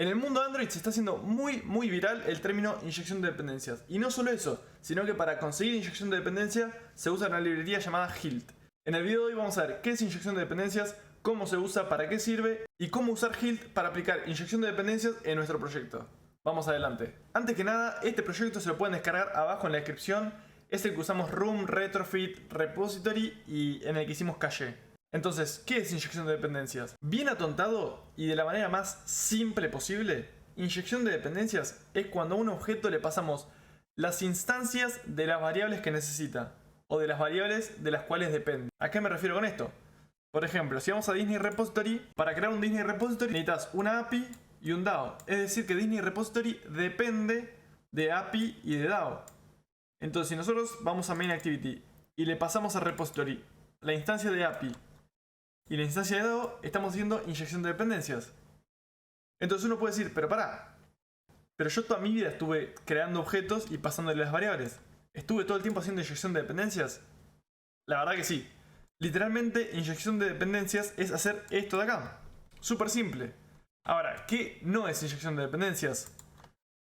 En el mundo Android se está haciendo muy viral el término inyección de dependencias. Y no solo eso, sino que para conseguir inyección de dependencia se usa una librería llamada Hilt. En el video de hoy vamos a ver qué es inyección de dependencias, cómo se usa, para qué sirve y cómo usar Hilt para aplicar inyección de dependencias en nuestro proyecto. Vamos adelante. Antes que nada, este proyecto se lo pueden descargar abajo en la descripción. Es el que usamos Room, Retrofit, Repository y en el que hicimos caché. Entonces, ¿qué es inyección de dependencias? Bien atontado y de la manera más simple posible, inyección de dependencias es cuando a un objeto le pasamos las instancias de las variables que necesita o de las variables de las cuales depende. ¿A qué me refiero con esto? Por ejemplo, si vamos a Disney Repository, para crear un Disney Repository necesitas una API y un DAO. Es decir, que Disney Repository depende de API y de DAO. Entonces, si nosotros vamos a Main Activity y le pasamos a Repository la instancia de API y la instancia de DAO, estamos haciendo inyección de dependencias. Entonces uno puede decir, pero pará, pero yo toda mi vida estuve creando objetos y pasándole las variables. ¿Estuve todo el tiempo haciendo inyección de dependencias? La verdad que sí. Literalmente, inyección de dependencias es hacer esto de acá. Súper simple. Ahora, ¿qué no es inyección de dependencias?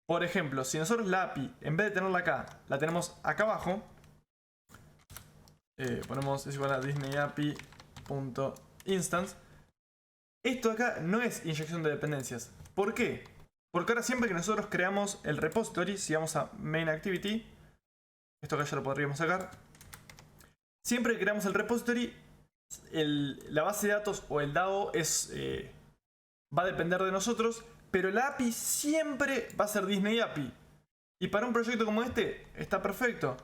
Por ejemplo, si nosotros la API, en vez de tenerla acá, la tenemos acá abajo, ponemos es igual a Disney API.instance. Esto de acá no es inyección de dependencias. ¿Por qué? Porque ahora siempre que nosotros creamos el repository, si vamos a Main Activity, esto acá ya lo podríamos sacar. Siempre que creamos el repository, la base de datos o el DAO va a depender de nosotros, pero la API siempre va a ser Disney API. Y para un proyecto como este, está perfecto.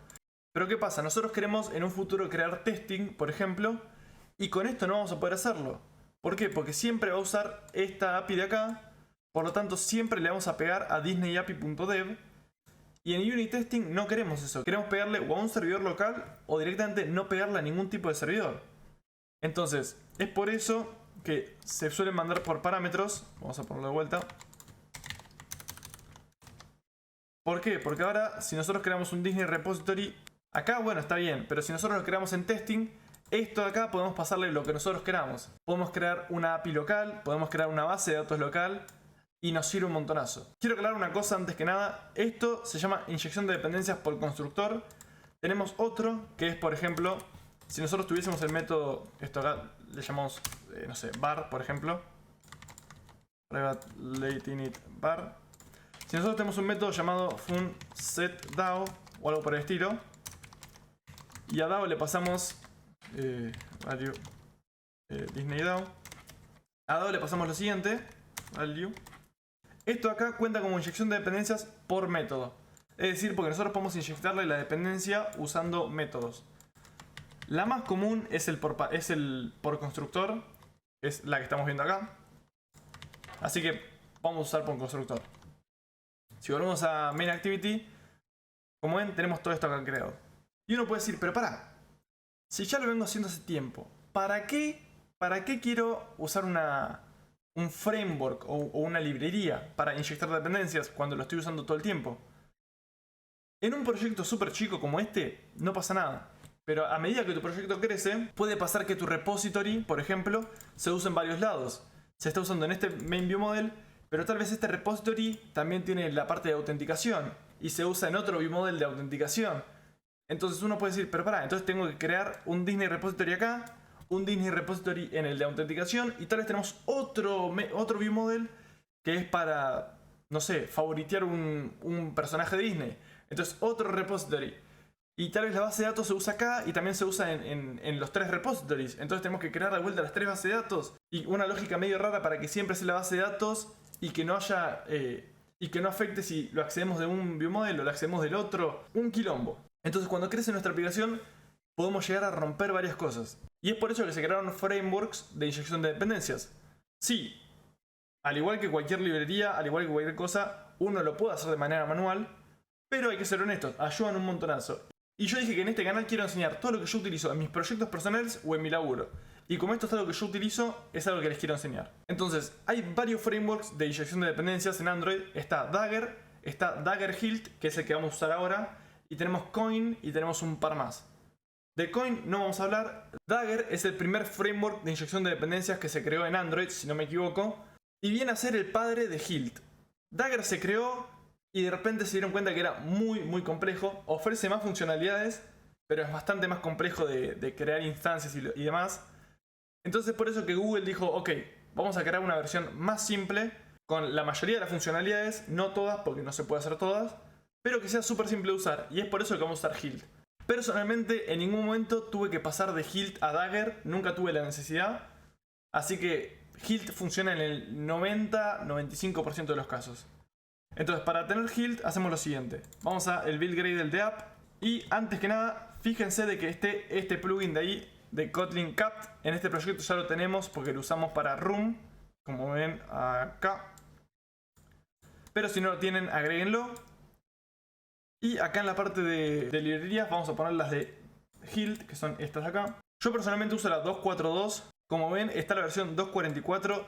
Pero ¿qué pasa? Nosotros queremos en un futuro crear testing, por ejemplo, y con esto no vamos a poder hacerlo. ¿Por qué? Porque siempre va a usar esta API de acá, por lo tanto siempre le vamos a pegar a disneyapi.dev. Y en unit testing no queremos eso, queremos pegarle o a un servidor local o directamente no pegarle a ningún tipo de servidor. Entonces, es por eso que se suelen mandar por parámetros. Vamos a ponerlo de vuelta. ¿Por qué? Porque ahora si nosotros creamos un Disney Repository, acá bueno está bien, pero si nosotros lo creamos en testing, esto de acá podemos pasarle lo que nosotros queramos. Podemos crear una API local, podemos crear una base de datos local y nos sirve un montonazo. Quiero aclarar una cosa antes que nada. Esto se llama inyección de dependencias por constructor. Tenemos otro que es, por ejemplo, si nosotros tuviésemos el método, esto acá le llamamos, no sé, var, por ejemplo. Private late init var. Si nosotros tenemos un método llamado funsetDAO o algo por el estilo, y a DAO le pasamos value Disney DAO. A DAO le pasamos lo siguiente, value. Esto acá cuenta como inyección de dependencias por método. Es decir, porque nosotros podemos inyectarle la dependencia usando métodos. La más común es el por constructor, es la que estamos viendo acá. Así que vamos a usar por constructor. Si volvemos a Main Activity, como ven, tenemos todo esto acá creado. Y uno puede decir, pero pará, si ya lo vengo haciendo hace tiempo, ¿para qué quiero usar un framework o una librería para inyectar dependencias cuando lo estoy usando todo el tiempo? En un proyecto súper chico como este, no pasa nada. Pero a medida que tu proyecto crece, puede pasar que tu repository, por ejemplo, se use en varios lados. Se está usando en este main view model, pero tal vez este repository también tiene la parte de autenticación y se usa en otro view model de autenticación. Entonces uno puede decir, pero pará, entonces tengo que crear un Disney Repository acá, un Disney Repository en el de autenticación, y tal vez tenemos otro view model que es para, no sé, favoritear un personaje de Disney. Entonces otro repository. Y tal vez la base de datos se usa acá y también se usa en los tres repositories. Entonces tenemos que crear de vuelta las tres bases de datos. Y una lógica medio rara para que siempre sea la base de datos y que no haya y que no afecte si lo accedemos de un view model o lo accedemos del otro. Un quilombo. Entonces cuando crece nuestra aplicación podemos llegar a romper varias cosas. Y es por eso que se crearon frameworks de inyección de dependencias. Sí, al igual que cualquier librería, al igual que cualquier cosa, uno lo puede hacer de manera manual, pero hay que ser honestos, ayudan un montonazo. Y yo dije que en este canal quiero enseñar todo lo que yo utilizo en mis proyectos personales o en mi laburo. Y como esto es algo que yo utilizo, es algo que les quiero enseñar. Entonces, hay varios frameworks de inyección de dependencias en Android. Está Dagger, está Dagger Hilt, que es el que vamos a usar ahora, y tenemos Coin y tenemos un par más. De Coin no vamos a hablar. Dagger es el primer framework de inyección de dependencias que se creó en Android, si no me equivoco. y viene a ser el padre de Hilt. Dagger se creó y de repente se dieron cuenta que era muy complejo. Ofrece más funcionalidades, pero es bastante más complejo de crear instancias y demás. Entonces por eso que Google dijo, ok, vamos a crear una versión más simple con la mayoría de las funcionalidades, no todas porque no se puede hacer todas, pero que sea súper simple de usar, y es por eso que vamos a usar Hilt. Personalmente en ningún momento tuve que pasar de Hilt a Dagger, nunca tuve la necesidad, así que Hilt funciona en el 90-95% de los casos. Entonces para tener Hilt hacemos lo siguiente, vamos a el build gradle de app, y antes que nada fíjense de que este plugin de ahí de Kotlin Capt en este proyecto ya lo tenemos porque lo usamos para Room, como ven acá. Pero si no lo tienen, agréguenlo. Y acá en la parte de librerías vamos a poner las de Hilt, que son estas de acá. Yo personalmente uso la 2.4.2. Como ven, está la versión 2.44.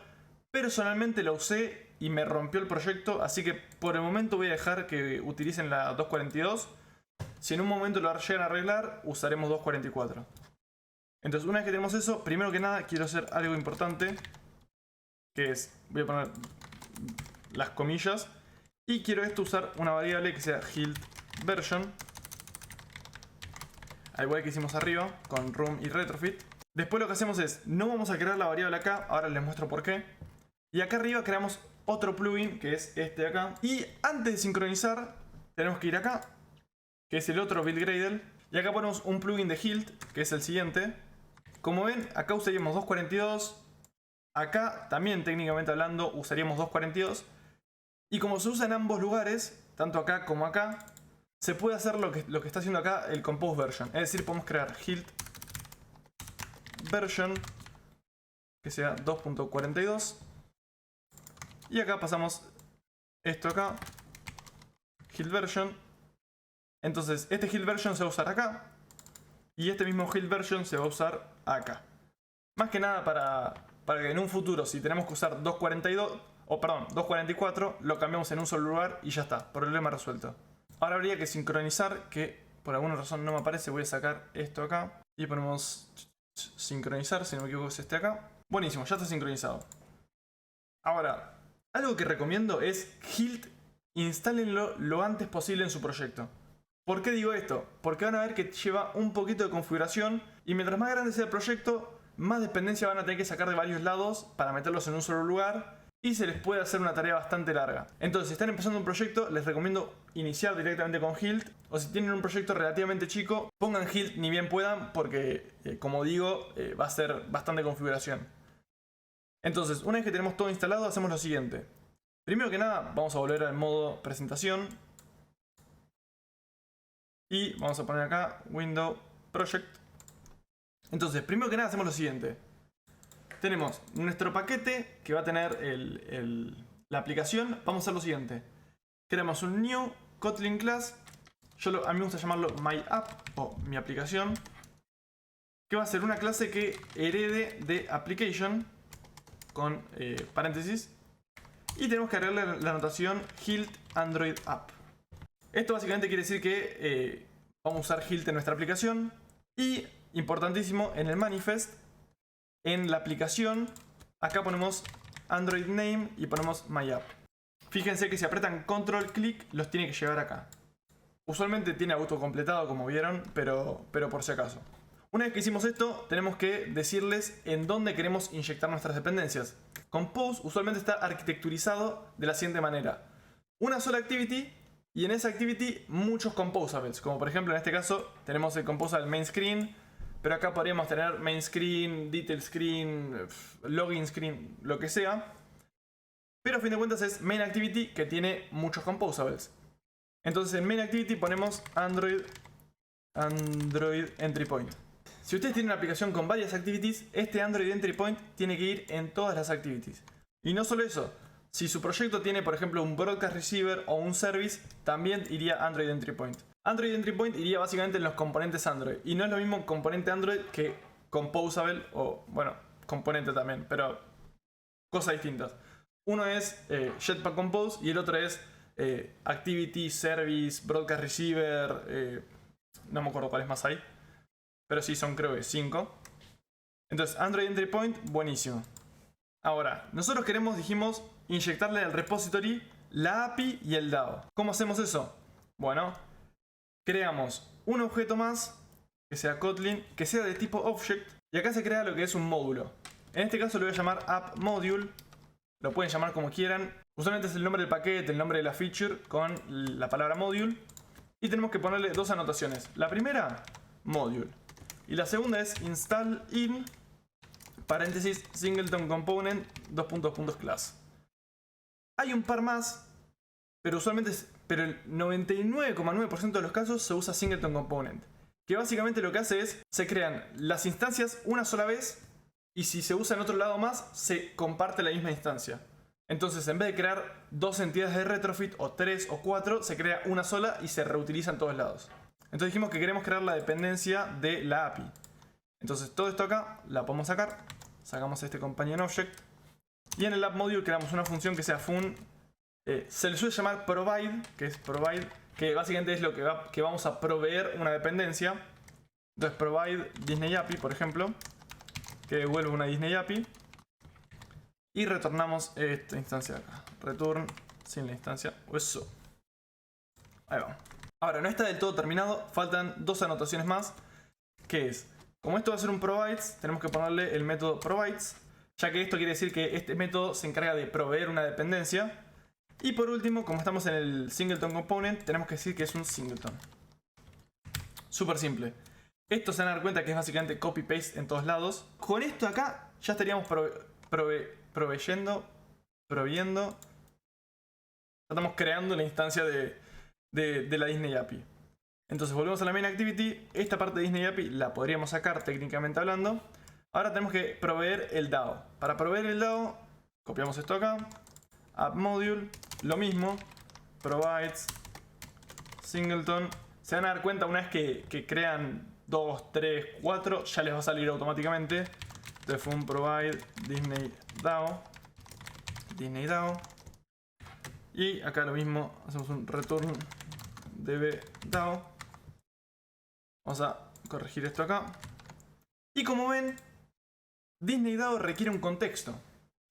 Personalmente la usé y me rompió el proyecto, así que por el momento voy a dejar que utilicen la 2.42. Si en un momento lo llegan a arreglar, usaremos 2.44. Entonces, una vez que tenemos eso, primero que nada quiero hacer algo importante, que es, voy a poner las comillas, y quiero usar una variable que sea Hilt version, al igual que hicimos arriba con room y retrofit. Después lo que hacemos es, no vamos a crear la variable acá, ahora les muestro por qué, y acá arriba creamos otro plugin que es este de acá, y antes de sincronizar tenemos que ir acá, que es el otro build gradle, y acá ponemos un plugin de Hilt, que es el siguiente. Como ven, acá usaríamos 2.42, acá también técnicamente hablando usaríamos 2.42, y como se usa en ambos lugares, tanto acá como acá, se puede hacer lo que está haciendo acá el compose version, es decir, podemos crear Hilt version que sea 2.42, y acá pasamos esto acá, Hilt version. Entonces este Hilt version se va a usar acá, y este mismo Hilt version se va a usar acá. Más que nada para que en un futuro, si tenemos que usar 2.42, o perdón, 2.44, lo cambiamos en un solo lugar y ya está, problema resuelto. Ahora habría que sincronizar, que por alguna razón no me aparece, voy a sacar esto acá y ponemos sincronizar, si no me equivoco es este acá. Buenísimo, ya está sincronizado. Ahora, algo que recomiendo es Hilt, instálenlo lo antes posible en su proyecto. ¿Por qué digo esto? Porque van a ver que lleva un poquito de configuración y mientras más grande sea el proyecto, más dependencia van a tener que sacar de varios lados para meterlos en un solo lugar y se les puede hacer una tarea bastante larga. Entonces, si están empezando un proyecto, les recomiendo iniciar directamente con Hilt, o si tienen un proyecto relativamente chico, pongan Hilt ni bien puedan porque, como digo, va a ser bastante configuración. Entonces, una vez que tenemos todo instalado, hacemos lo siguiente. Primero que nada, vamos a volver al modo presentación. Y vamos a poner acá Window Project. Entonces, primero que nada hacemos lo siguiente. Tenemos nuestro paquete que va a tener la aplicación. Vamos a hacer lo siguiente. Creamos un New Kotlin Class. A mí me gusta llamarlo My App o mi aplicación. Que va a ser una clase que herede de Application con paréntesis. Y tenemos que agregarle la anotación Hilt Android App. Esto básicamente quiere decir que vamos a usar Hilt en nuestra aplicación. Y, importantísimo, en el manifest, en la aplicación, acá ponemos Android Name y ponemos My App. Fíjense que si apretan control clic, los tiene que llevar acá. Usualmente tiene autocompletado, como vieron, pero por si acaso. Una vez que hicimos esto, tenemos que decirles en dónde queremos inyectar nuestras dependencias. Compose usualmente está arquitecturizado de la siguiente manera. Una sola activity. Y en esa activity muchos composables, como por ejemplo en este caso tenemos el composable main screen, pero acá podríamos tener main screen, detail screen, login screen, lo que sea. Pero a fin de cuentas es main activity que tiene muchos composables. Entonces en main activity ponemos Android entry point. Si ustedes tienen una aplicación con varias activities, este Android entry point tiene que ir en todas las activities. Y no solo eso. Si su proyecto tiene, por ejemplo, un broadcast receiver o un service, también iría Android Entry Point. Android Entry Point iría básicamente en los componentes Android. Y no es lo mismo componente Android que composable o, bueno, componente también, pero cosas distintas. Uno es Jetpack Compose y el otro es Activity, Service, Broadcast Receiver, no me acuerdo cuáles más hay. Pero sí, son creo que 5. Entonces, Android Entry Point, buenísimo. Ahora, nosotros queremos, dijimos, inyectarle al repository la API y el DAO. ¿Cómo hacemos eso? Bueno, creamos un objeto más, que sea Kotlin, que sea de tipo object, y acá se crea lo que es un módulo. En este caso lo voy a llamar app module, lo pueden llamar como quieran. Usualmente es el nombre del paquete, el nombre de la feature con la palabra module. Y tenemos que ponerle dos anotaciones. La primera, module. Y la segunda es install in, paréntesis, singleton component, class. Hay un par más, pero usualmente pero el 99,9% de los casos se usa singleton component. Que básicamente lo que hace es, se crean las instancias una sola vez, y si se usa en otro lado más, se comparte la misma instancia. Entonces, en vez de crear dos entidades de retrofit, o tres o cuatro, se crea una sola y se reutiliza en todos lados. Entonces dijimos que queremos crear la dependencia de la API. Entonces todo esto acá la podemos sacar. Sacamos este companion object. Y en el app module creamos una función que sea fun. Se le suele llamar provide, que es provide, que básicamente es lo que vamos a proveer una dependencia. Entonces provide Disney API, por ejemplo, que devuelve una Disney API. Y retornamos esta instancia de acá. Return sin la instancia. Eso. Ahí va. Ahora, no está del todo terminado. Faltan dos anotaciones más. Que es, como esto va a ser un provides, tenemos que ponerle el método provides. Ya que esto quiere decir que este método se encarga de proveer una dependencia. Y por último, como estamos en el singleton component, tenemos que decir que es un singleton. Súper simple. Esto se van a dar cuenta que es básicamente copy-paste en todos lados. Con esto acá ya estaríamos proviendo. Estamos creando la instancia de la Disney API. Entonces volvemos a la main activity. Esta parte de Disney API la podríamos sacar técnicamente hablando. Ahora tenemos que proveer el DAO. Para proveer el DAO, copiamos esto acá. App module, lo mismo. Provides singleton. Se van a dar cuenta una vez que crean 2, 3, 4, ya les va a salir automáticamente. Entonces fue un provide Disney DAO. Y acá lo mismo, hacemos un return db DAO. Vamos a corregir esto acá. Y como ven, Disney DAO requiere un contexto.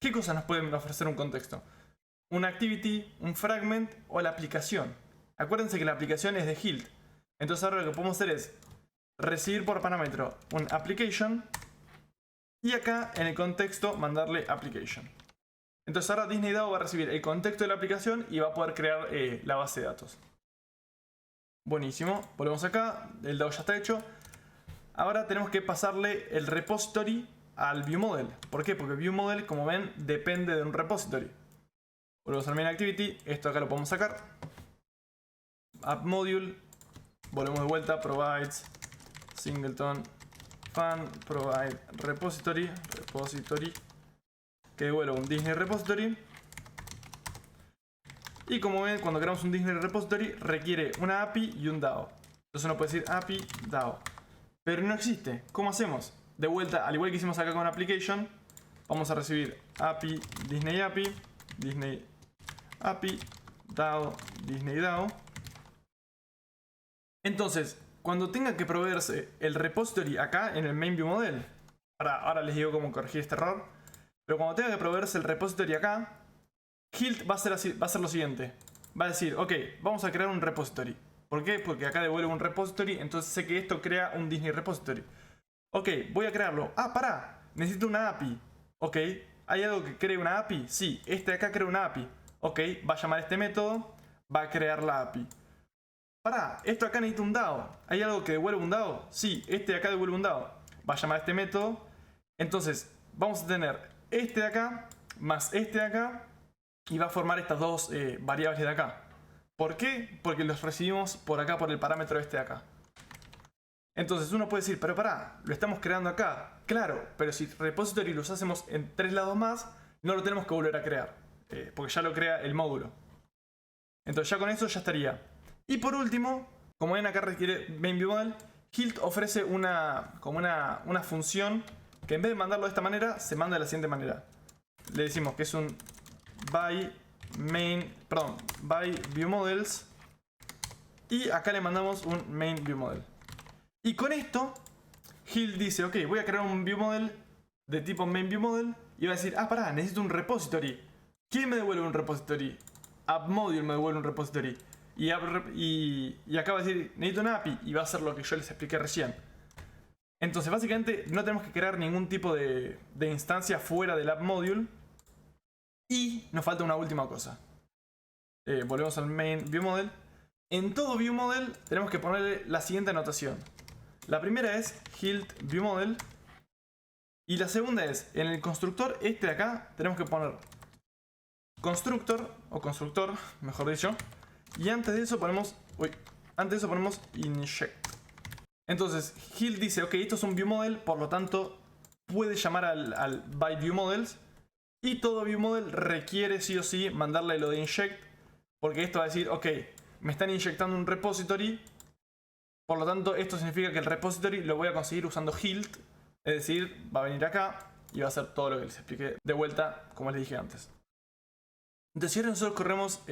¿Qué cosas nos pueden ofrecer un contexto? Una activity, un fragment o la aplicación. Acuérdense que la aplicación es de Hilt. Entonces ahora lo que podemos hacer es recibir por parámetro un application y acá en el contexto mandarle application. Entonces ahora Disney DAO va a recibir el contexto de la aplicación y va a poder crear la base de datos. Buenísimo, volvemos acá, el DAO ya está hecho. Ahora tenemos que pasarle el repository al viewModel. ¿Por qué? Porque viewModel, como ven, depende de un repository. Volvemos al main activity, esto acá lo podemos sacar. App module, volvemos de vuelta, provides singleton fan provide repository, que devuelve un Disney repository. Y como ven, cuando creamos un Disney repository requiere una API y un DAO. Entonces uno puede decir API DAO, pero no existe. ¿Cómo hacemos? De vuelta, al igual que hicimos acá con application, vamos a recibir API Disney API DAO Disney DAO. Entonces, cuando tenga que proveerse el repository acá en el main viewModel, ahora les digo cómo corregir este error, pero cuando tenga que proveerse el repository acá, Hilt va a hacer lo siguiente. Va a decir, ok, vamos a crear un repository. ¿Por qué? Porque acá devuelve un repository, entonces sé que esto crea un Disney repository. Ok, voy a crearlo. Ah, pará, necesito una API. Ok, ¿hay algo que cree una API? Sí, este de acá crea una API. Ok, va a llamar este método, va a crear la API. Pará, esto acá necesita un DAO. ¿Hay algo que devuelve un DAO? Sí, este de acá devuelve un DAO. Va a llamar este método. Entonces, vamos a tener este de acá más este de acá. Y va a formar estas dos variables de acá. ¿Por qué? Porque los recibimos por acá, por el parámetro este de acá. Entonces uno puede decir, pero pará, lo estamos creando acá. Claro, pero si repository los hacemos en 3 lados más, no lo tenemos que volver a crear. Porque ya lo crea el módulo. Entonces ya con eso ya estaría. Y por último, como ven acá requiere main viewModel, Hilt ofrece una función que en vez de mandarlo de esta manera, se manda de la siguiente manera. Le decimos que es un by viewModels y acá le mandamos un main viewModel. Y con esto Hilt dice, ok, voy a crear un viewModel de tipo main viewModel y va a decir, ah, pará, necesito un repository. ¿Quién me devuelve un repository? AppModule me devuelve un repository. Y acá va a decir, necesito una API, y va a hacer lo que yo les expliqué recién. Entonces, básicamente, no tenemos que crear ningún tipo de instancia fuera del AppModule. Y nos falta una última cosa. Volvemos al main viewModel. En todo viewModel tenemos que ponerle la siguiente anotación. La primera es HILT viewModel. Y la segunda es, en el constructor este de acá, tenemos que poner constructor, o constructor, mejor dicho. Y antes de eso ponemos, inject. Entonces, HILT dice, ok, esto es un viewModel, por lo tanto, puede llamar al by viewModels. Y todo viewModel requiere sí o sí mandarle lo de inject, porque esto va a decir, ok, me están inyectando un repository, por lo tanto esto significa que el repository lo voy a conseguir usando HILT, es decir, va a venir acá y va a hacer todo lo que les expliqué de vuelta, como les dije antes. Entonces, si ahora nosotros corremos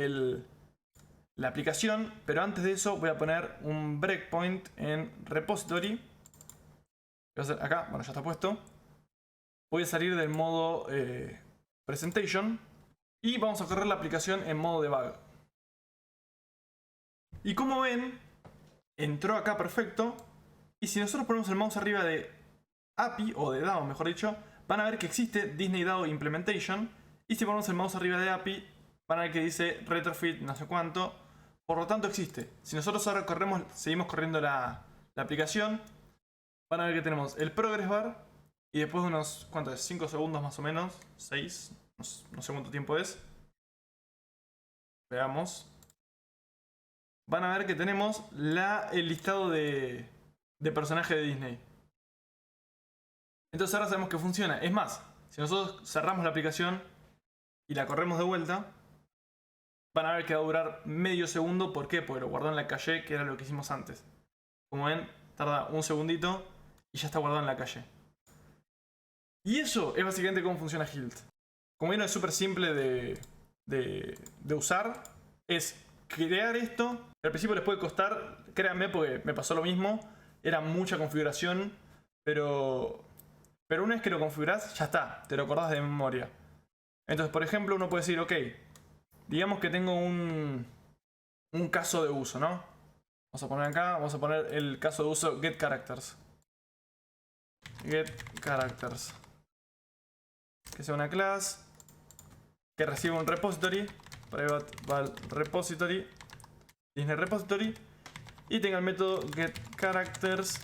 la aplicación, pero antes de eso voy a poner un breakpoint en repository. Voy a hacer acá, bueno, ya está puesto. Voy a salir del modo presentation y vamos a correr la aplicación en modo debug. Y como ven, entró acá perfecto. Y si nosotros ponemos el mouse arriba de API, o de DAO mejor dicho, van a ver que existe Disney DAO Implementation. Y si ponemos el mouse arriba de API, van a ver que dice retrofit no sé cuánto. Por lo tanto existe. Si nosotros ahora seguimos corriendo la aplicación, van a ver que tenemos el progress bar. Y después de unos, ¿cuánto es? 5 segundos más o menos, 6, no sé cuánto tiempo es. Veamos. Van a ver que tenemos el listado de personajes de Disney. Entonces ahora sabemos que funciona. Es más, si nosotros cerramos la aplicación y la corremos de vuelta, van a ver que va a durar medio segundo. ¿Por qué? Porque lo guardó en la calle, que era lo que hicimos antes. Como ven, tarda un segundito y ya está guardado en la calle. Y eso es básicamente cómo funciona HILT. Como ven, es súper simple de usar. Es crear esto. Al principio les puede costar, créanme, porque me pasó lo mismo. Era mucha configuración, pero una vez que lo configurás, ya está, te lo acordás de memoria. Entonces, por ejemplo, uno puede decir, ok, digamos que tengo un caso de uso, ¿no? Vamos a poner acá, vamos a poner el caso de uso getCharacters. getCharacters. Que sea una clase que reciba un repository, private val repository, Disney repository, y tenga el método getCharacters,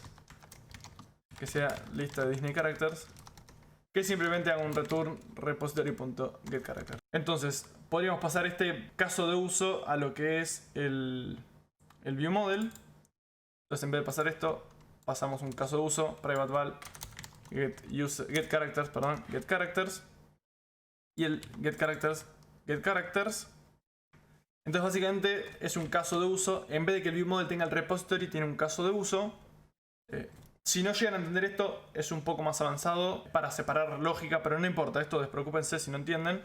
que sea lista de Disney characters, que simplemente haga un return repository.getCharacter. Entonces, podríamos pasar este caso de uso a lo que es el viewModel. Entonces, en vez de pasar esto, pasamos un caso de uso, private val getCharacters, y el getCharacters. Entonces básicamente es un caso de uso. En vez de que el viewModel tenga el repository, tiene un caso de uso. Si no llegan a entender esto, es un poco más avanzado para separar lógica, pero no importa, esto despreocúpense si no entienden.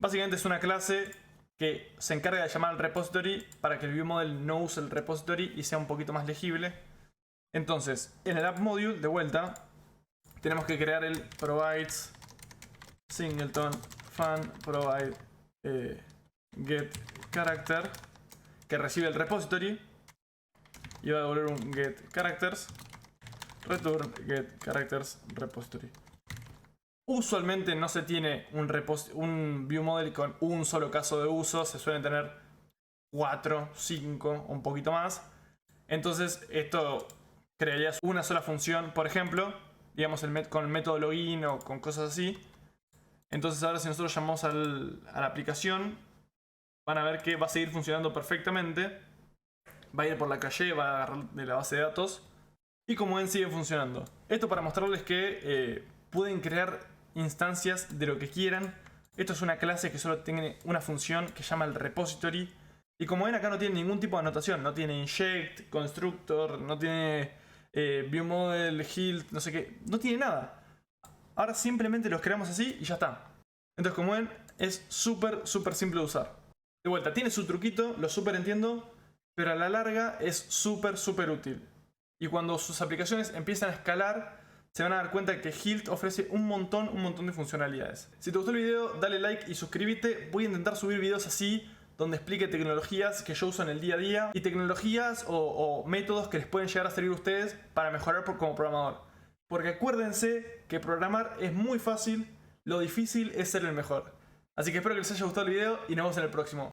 Básicamente es una clase que se encarga de llamar al repository para que el viewModel no use el repository y sea un poquito más legible. Entonces, en el AppModule, de vuelta, tenemos que crear el provides singleton fan provide getCharacter, que recibe el repository y va a devolver un getCharacters return getCharacters repository. Usualmente no se tiene un viewModel con un solo caso de uso, se suelen tener 4, 5, un poquito más. Entonces esto crearías una sola función, por ejemplo, digamos con el método login o con cosas así. Entonces ahora si nosotros llamamos a la aplicación, van a ver que va a seguir funcionando perfectamente. Va a ir por la calle, va a agarrar de la base de datos. Y como ven, sigue funcionando. Esto para mostrarles que pueden crear instancias de lo que quieran. Esto es una clase que solo tiene una función que llama el repository. Y como ven, acá no tiene ningún tipo de anotación. No tiene inject, constructor, no tiene viewModel, HILT, no sé qué. No tiene nada. Ahora simplemente los creamos así y ya está. Entonces, como ven, es súper simple de usar. De vuelta, tiene su truquito, lo súper entiendo, pero a la larga es súper útil. Y cuando sus aplicaciones empiezan a escalar, se van a dar cuenta que Hilt ofrece un montón de funcionalidades. Si te gustó el video, dale like y suscríbete. Voy a intentar subir videos así, donde explique tecnologías que yo uso en el día a día y tecnologías o métodos que les pueden llegar a servir a ustedes para mejorar como programador. Porque acuérdense que programar es muy fácil, lo difícil es ser el mejor. Así que espero que les haya gustado el video y nos vemos en el próximo.